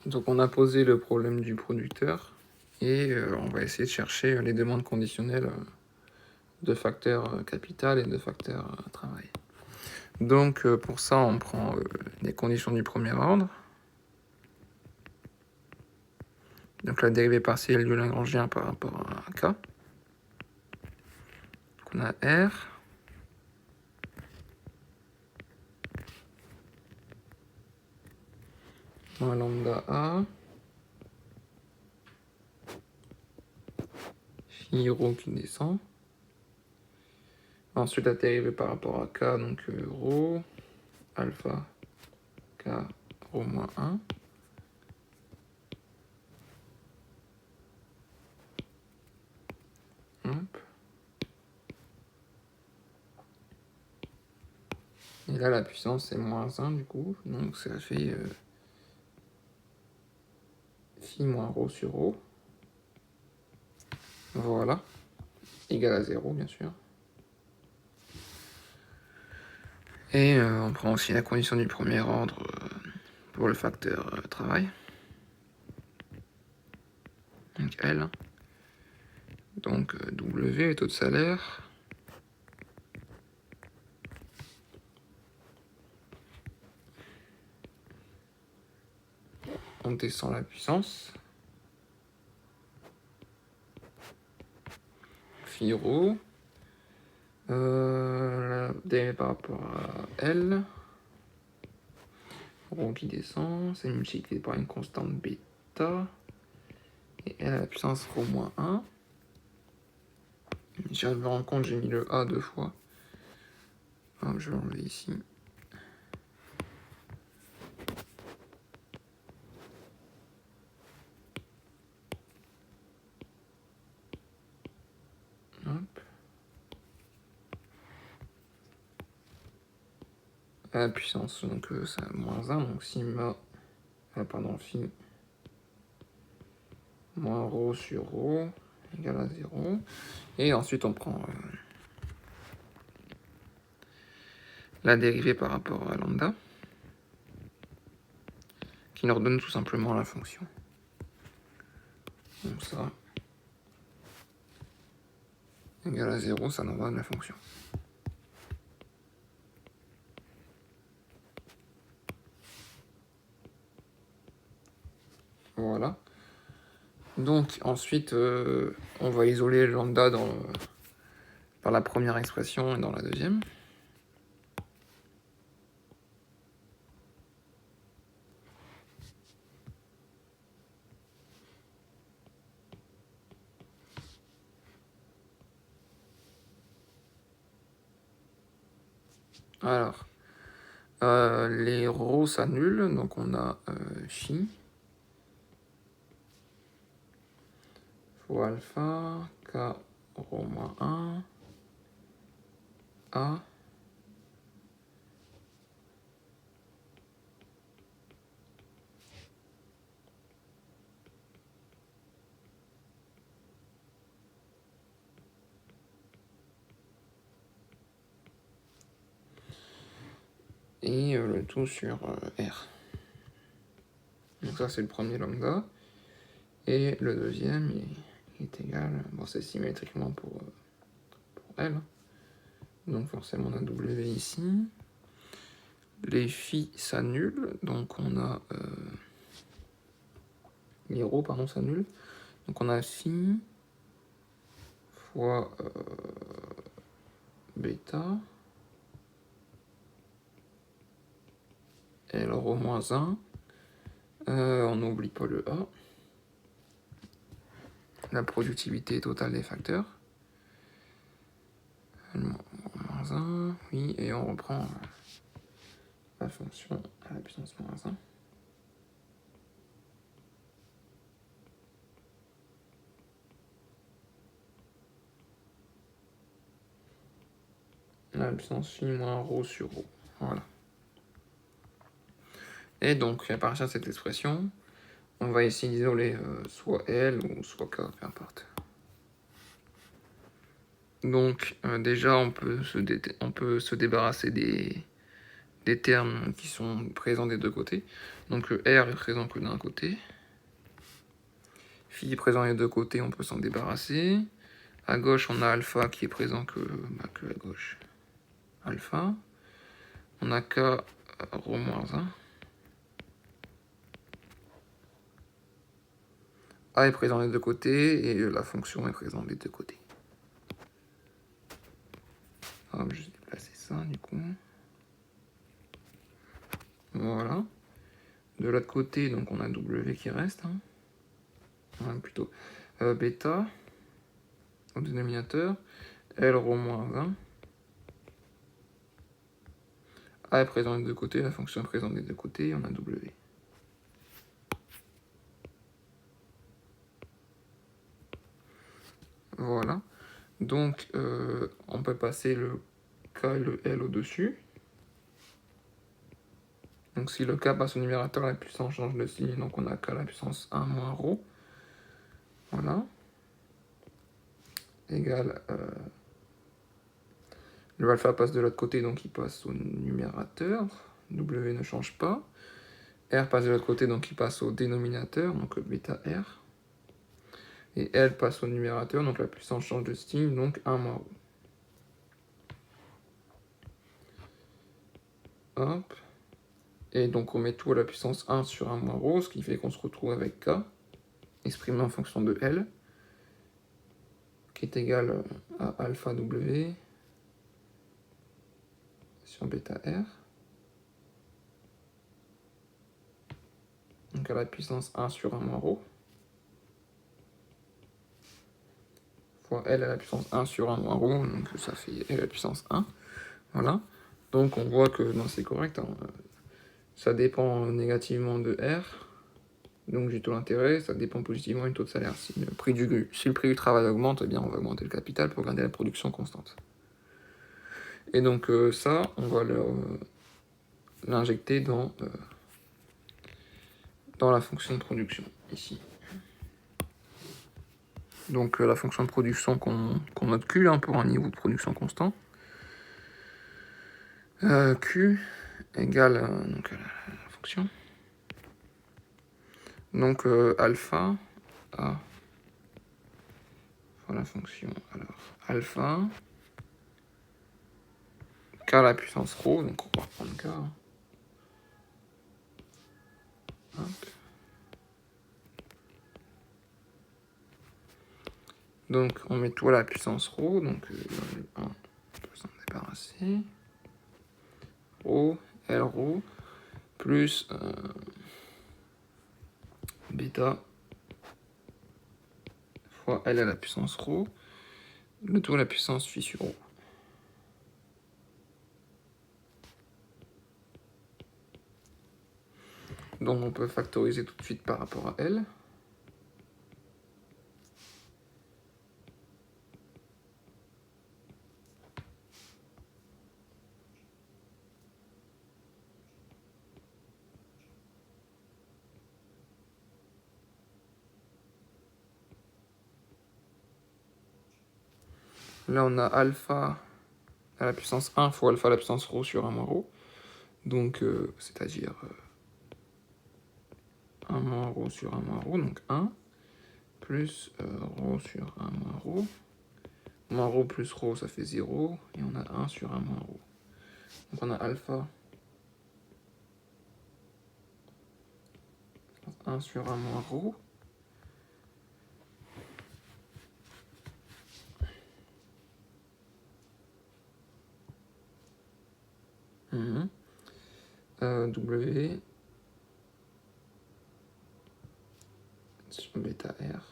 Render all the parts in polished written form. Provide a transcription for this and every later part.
Donc on a posé le problème du producteur et on va essayer de chercher les demandes conditionnelles de facteur capital et de facteur travail. Donc pour ça on prend les conditions du premier ordre. Donc la dérivée partielle du Lagrangien par rapport à K. Donc on a R. Moins lambda A. Phi rho qui descend. Ensuite la dérivée par rapport à K, donc rho, alpha, K, rho moins 1. Hop. Et là, la puissance c'est moins 1 du coup, donc ça fait phi moins rho sur rho. Voilà, égal à 0 bien sûr. Et on prend aussi la condition du premier ordre pour le facteur travail. Donc L. Donc W, le taux de salaire. On descend la puissance. Phi rho. D par rapport à L. Rho qui descend, c'est multiplié par une constante bêta. Et L à la puissance rho moins 1. Je viens de me rendre compte, j'ai mis le A 2 fois. Hop, je vais l'enlever ici. Hop. À la puissance, donc ça a moins 1, donc sigma, phi moins rho sur rho égale à 0. Et ensuite on prend la dérivée par rapport à lambda, qui nous redonne tout simplement la fonction. Donc ça égale à 0, ça nous donne la fonction. Voilà. Donc ensuite, on va isoler le lambda par la première expression et dans la deuxième. Alors, les rho s'annulent, donc on a phi fois alpha, k rho moins 1, a, et le tout sur R. Donc ça c'est le premier lambda, et le deuxième il est égal, bon c'est symétriquement pour L, donc forcément on a W ici, les phi s'annulent, donc on a les rho pardon s'annulent, donc on a phi fois bêta, L rho moins 1, on n'oublie pas le A, la productivité totale des facteurs, L moins 1, oui, et on reprend la fonction à la puissance moins 1. La puissance phi moins rho sur rho. Voilà. Et donc, à partir de cette expression, on va essayer d'isoler soit L ou soit K, peu importe. Donc, déjà, on peut se débarrasser des des termes qui sont présents des deux côtés. Donc R est présent que d'un côté. Phi est présent des deux côtés, on peut s'en débarrasser. À gauche, on a alpha qui est présent que à gauche. Alpha. On a K rho moins 1. A est présent des deux côtés et la fonction est présente des deux côtés. Hop, je vais déplacer ça du coup. Voilà. De l'autre côté, donc on a W qui reste. Hein. Plutôt bêta au dénominateur. L rho moins 1. A est présent des deux côtés, la fonction est présente des deux côtés, on a W. Voilà. Donc, on peut passer le K et le L au-dessus. Donc, si le K passe au numérateur, la puissance change de signe. Donc, on a K à la puissance 1 moins ρ. Voilà. Égal. Le alpha passe de l'autre côté, donc il passe au numérateur. W ne change pas. R passe de l'autre côté, donc il passe au dénominateur, donc bêta R. Et L passe au numérateur, donc la puissance change de signe, donc 1 moins ρ. Hop. Et donc on met tout à la puissance 1 sur 1 moins ρ, ce qui fait qu'on se retrouve avec K, exprimé en fonction de L, qui est égal à alpha W sur bêta R. Donc à la puissance 1 sur 1 moins ρ. Fois L à la puissance 1 sur 1 moins ρ, donc ça fait L à la puissance 1. Voilà. Donc on voit que non, c'est correct. Hein. Ça dépend négativement de R, donc du taux d'intérêt, ça dépend positivement du taux de salaire. Si le prix du travail augmente, eh bien on va augmenter le capital pour garder la production constante. Et donc ça, on va l'injecter dans la fonction de production, ici. Donc la fonction de production qu'on note Q hein, pour un niveau de production constant. Q égale donc, la fonction. Donc alpha à la fonction. Alors alpha K à la puissance ρ, donc on va reprendre K. Hop. Donc on met tout à la puissance ρ, donc le 1, on peut s'en débarrasser. Ρ, L ρ, plus bêta fois L à la puissance ρ, le tout à la puissance phi sur ρ. Donc on peut factoriser tout de suite par rapport à L. Là, on a alpha à la puissance 1 fois alpha à la puissance ρ sur 1 moins ρ. Donc, c'est-à-dire 1 moins ρ sur 1 moins ρ, donc 1, plus ρ sur 1 moins ρ. Moins ρ plus ρ, ça fait 0, et on a 1 sur 1 moins ρ. Donc on a alpha 1 sur 1 moins ρ. W sur bêta R.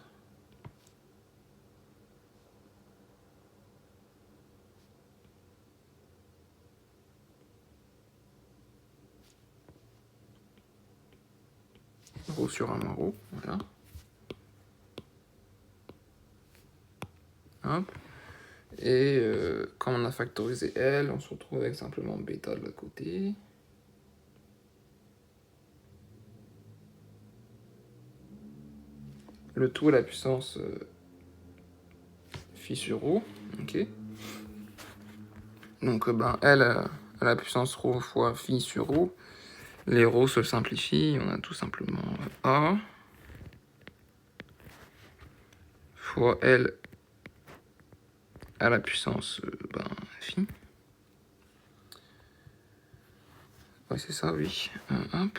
Ρ sur 1 moins ρ, voilà. Hop. Et quand on a factorisé L, on se retrouve avec simplement bêta de l'autre côté. Le tout à la puissance phi sur ρ, ok. Donc L à à la puissance ρ fois phi sur ρ. Les ρ se simplifient, on a tout simplement A fois L à la puissance phi. Ouais, c'est ça, oui. Hop.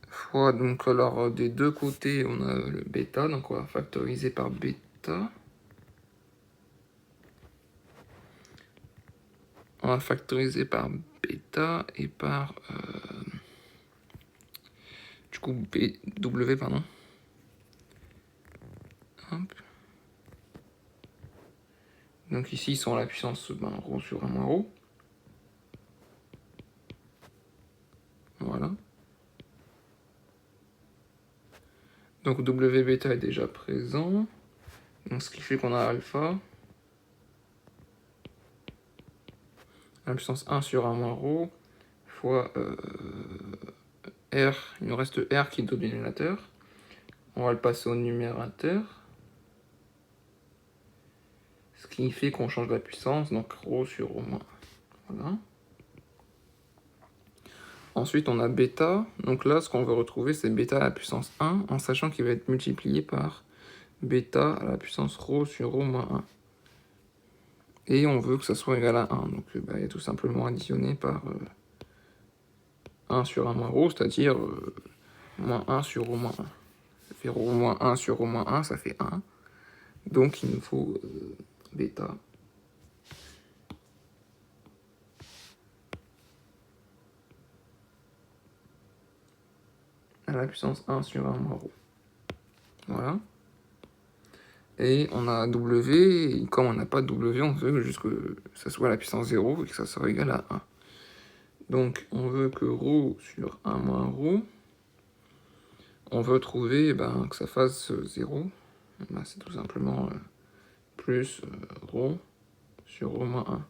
Fois, donc, alors, des deux côtés, on a le bêta, donc on va factoriser par bêta. On va factoriser par bêta et par... du coup, W, pardon. Hop. Donc ici, ils sont à la puissance ρ sur 1 moins ρ. Voilà. Donc W bêta est déjà présent. Donc ce qui fait qu'on a alpha à la puissance 1 sur 1 moins ρ fois R. Il nous reste R qui est au dénominateur. On va le passer au numérateur. Ce qui fait qu'on change la puissance, donc ρ sur ρ moins. Voilà. Ensuite, on a bêta. Donc là, ce qu'on veut retrouver, c'est bêta à la puissance 1, en sachant qu'il va être multiplié par bêta à la puissance ρ sur ρ moins 1. Et on veut que ça soit égal à 1. Donc, il y a tout simplement additionné par 1 sur 1 moins ρ, c'est-à-dire moins 1 sur ρ moins 1. Ça fait ρ moins 1 sur ρ moins 1, ça fait 1. Donc, il nous faut bêta à la puissance 1 sur 1 moins ρ. Voilà. Et on a W, et comme on n'a pas de W, on veut juste que ça soit à la puissance 0 et que ça soit égal à 1. Donc on veut que ρ sur 1 moins ρ, on veut trouver que ça fasse 0. C'est tout simplement plus ρ sur ρ moins 1.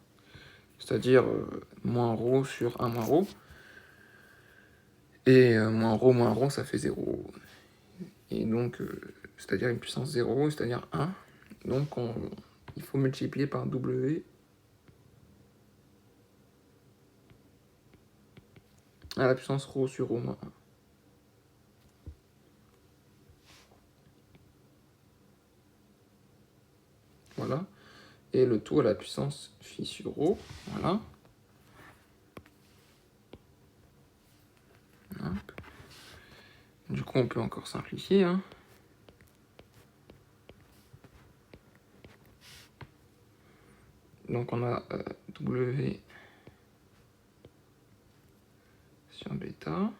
C'est-à-dire moins ρ sur 1 moins ρ. Et moins ρ, ça fait 0. Et donc, c'est-à-dire une puissance 0, c'est-à-dire 1. Donc, il faut multiplier par W à la puissance ρ sur ρ moins 1. Voilà. Et le tout à la puissance phi sur ρ. Voilà. Hop. Du coup, on peut encore simplifier. Hein. Donc, on a W sur bêta.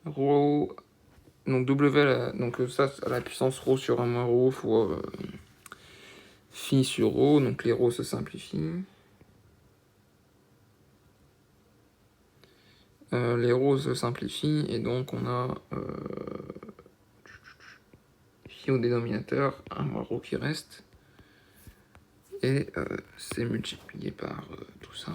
Rho. Donc, W, donc ça, à la puissance ρ sur 1 moins ρ fois phi sur ρ. Donc, les ρ se simplifient. Les ρ se simplifient et donc on a phi au dénominateur, 1 moins ρ qui reste. Et c'est multiplié par tout ça.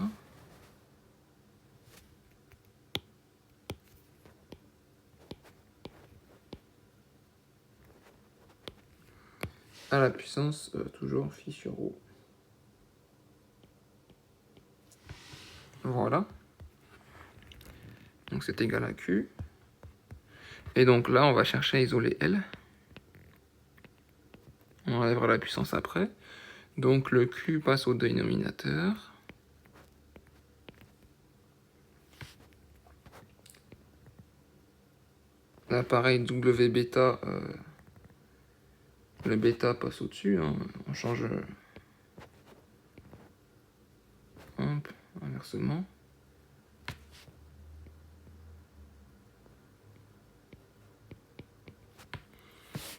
À la puissance, toujours phi sur ρ. Voilà. Donc c'est égal à Q. Et donc là, on va chercher à isoler L. On enlèvera la puissance après. Donc le Q passe au dénominateur. Là, pareil, W bêta, le bêta passe au-dessus. Hein. On change inversement.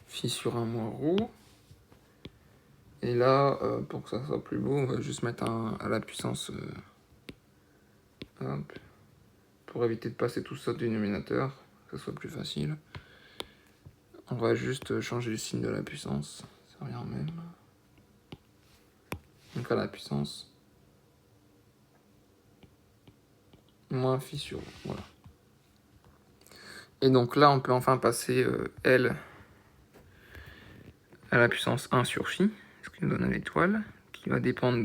Phi sur 1 moins ρ. Et là, pour que ça soit plus beau, on va juste mettre à la puissance... pour éviter de passer tout ça du dénominateur, que ça soit plus facile. On va juste changer le signe de la puissance, ça revient même. Donc à la puissance moins phi sur ρ, voilà. Et donc là, on peut enfin passer L à la puissance 1 sur phi, ce qui nous donne l'étoile, qui va dépendre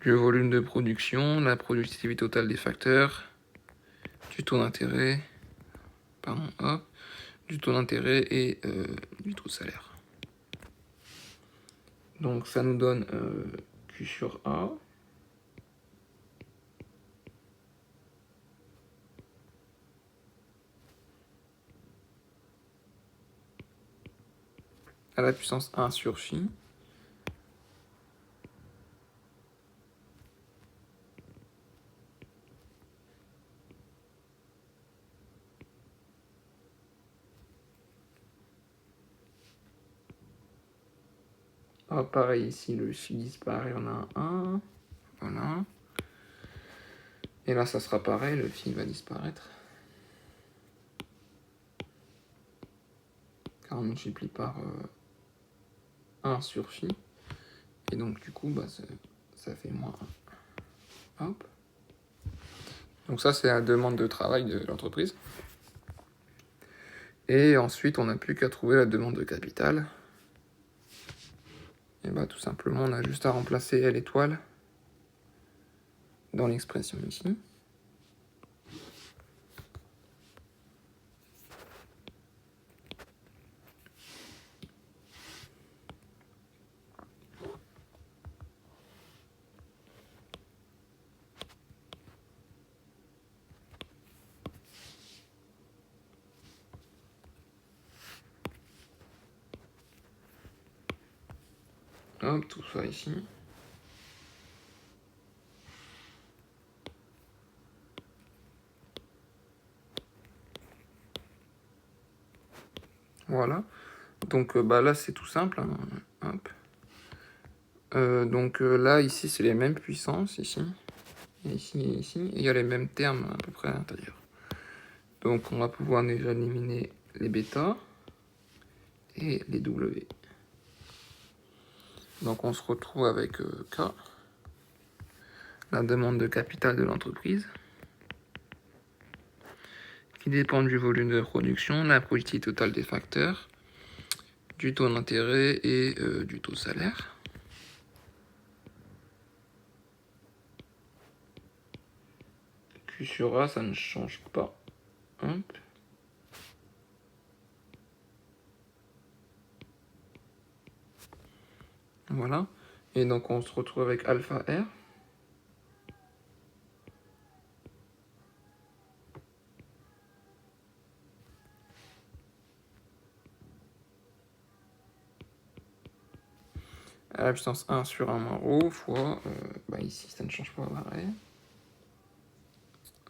du volume de production, la productivité totale des facteurs, du taux d'intérêt, du taux d'intérêt et du taux de salaire. Donc ça nous donne Q sur A. À la puissance 1 sur phi. Ah, pareil ici, le phi disparaît, on a un 1. Voilà. Et là, ça sera pareil, le phi va disparaître. Car on multiplie par 1 sur phi. Et donc, du coup, ça fait moins 1. Hop. Donc ça, c'est la demande de travail de l'entreprise. Et ensuite, on n'a plus qu'à trouver la demande de capital. Et tout simplement, on a juste à remplacer L étoile dans l'expression ici. Hop, tout ça ici. Voilà. Donc là, c'est tout simple. Hein. Hop. Donc là, ici, c'est les mêmes puissances, ici. Et ici, et ici. Et il y a les mêmes termes à peu près à l'intérieur. Donc on va pouvoir déjà éliminer les bêta et les W. Donc on se retrouve avec K, la demande de capital de l'entreprise, qui dépend du volume de production, la productivité totale des facteurs, du taux d'intérêt et du taux de salaire. Q sur A, ça ne change pas. Hop. Voilà. Et donc on se retrouve avec alpha R. À la puissance 1 sur 1 moins ρ fois, ici ça ne change pas pareil.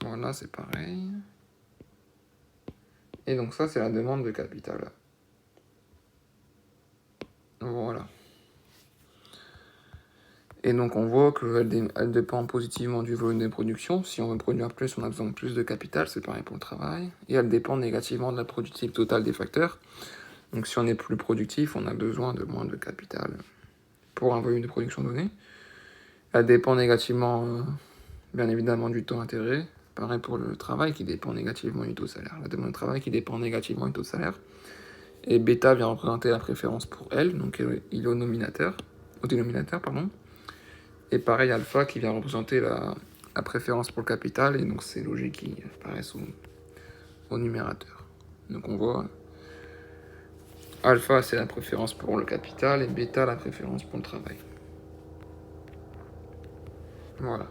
Voilà, c'est pareil. Et donc ça, c'est la demande de capital. Voilà. Et donc on voit qu'elle dépend positivement du volume de production. Si on veut produire plus, on a besoin de plus de capital, c'est pareil pour le travail. Et elle dépend négativement de la productivité totale des facteurs. Donc si on est plus productif, on a besoin de moins de capital pour un volume de production donné. Elle dépend négativement, bien évidemment, du taux d'intérêt. Pareil pour le travail qui dépend négativement du taux de salaire. La demande de travail qui dépend négativement du taux de salaire. Et bêta vient représenter la préférence pour L, donc il est au dénominateur, pardon. Et pareil, alpha qui vient représenter la préférence pour le capital, et donc c'est logique qu'il apparaisse au numérateur. Donc on voit, alpha c'est la préférence pour le capital, et bêta la préférence pour le travail. Voilà.